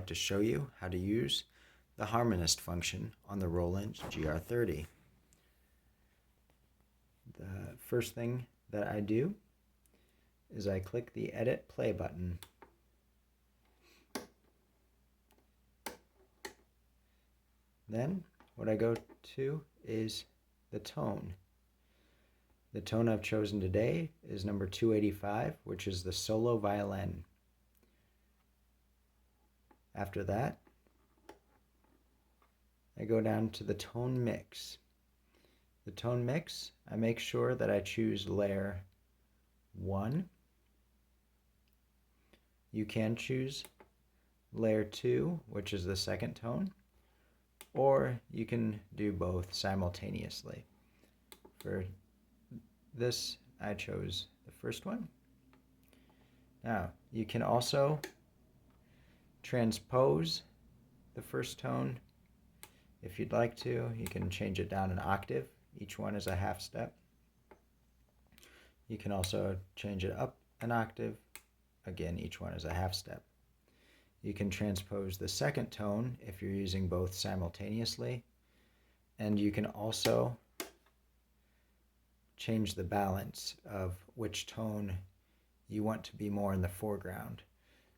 like to show you how to use the Harmonist function on the Roland GR-30. The first thing that I do is I click the Edit Play button. Then what I go to is the tone. The tone I've chosen today is number 285, which is the solo violin. After that, I go down to the tone mix. The tone mix, I make sure that I choose layer 1. You can choose layer 2, which is the second tone, or you can do both simultaneously. For this, I chose the first one. Now, you can also transpose the first tone. If you'd like to, you can change it down an octave. Each one is a half step. You can also change it up an octave. Again, each one is a half step. You can transpose the second tone if you're using both simultaneously. And you can also change the balance of which tone you want to be more in the foreground.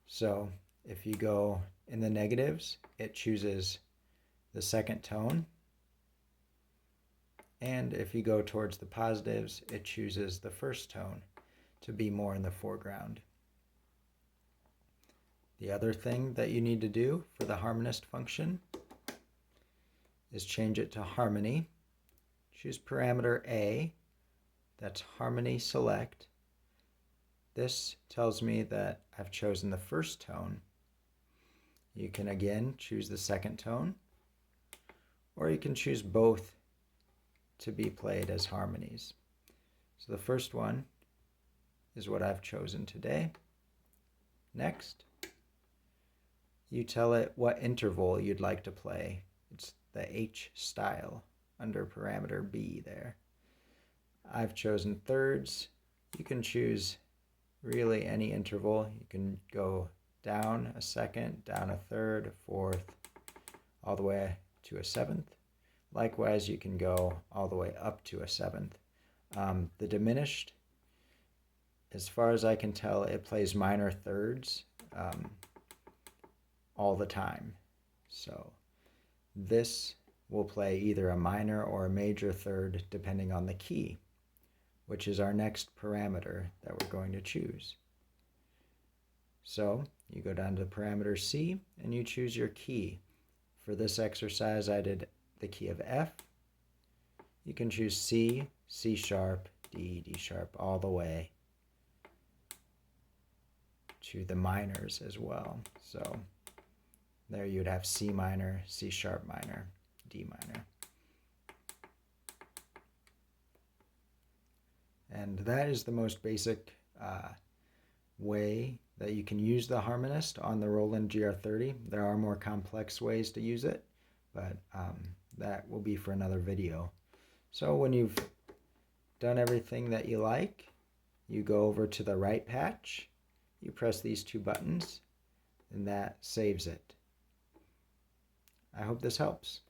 So if you go in the negatives, it chooses the second tone. And if you go towards the positives, it chooses the first tone to be more in the foreground. The other thing that you need to do for the Harmonist function is change it to harmony. Choose parameter A, that's harmony select. This tells me that I've chosen the first tone. You can again choose the second tone, or you can choose both to be played as harmonies. So the first one is what I've chosen today. Next, you tell it what interval you'd like to play. It's the H style under parameter B there. I've chosen thirds. You can choose really any interval. You can go down a second, down a third, a fourth, all the way to a seventh. Likewise, you can go all the way up to a seventh. The diminished, as far as I can tell, it plays minor thirds all the time. So this will play either a minor or a major third depending on the key, which is our next parameter that we're going to choose. So you go down to parameter C and you choose your key. For this exercise, I did the key of F. You can choose C, C sharp, D, D sharp, all the way to the minors as well. So there you'd have C minor, C sharp minor, D minor. And that is the most basic way that you can use the Harmonist on the Roland GR-30. There are more complex ways to use it, but that will be for another video. So when you've done everything that you like, you go over to the right patch, you press these two buttons, and that saves it. I hope this helps.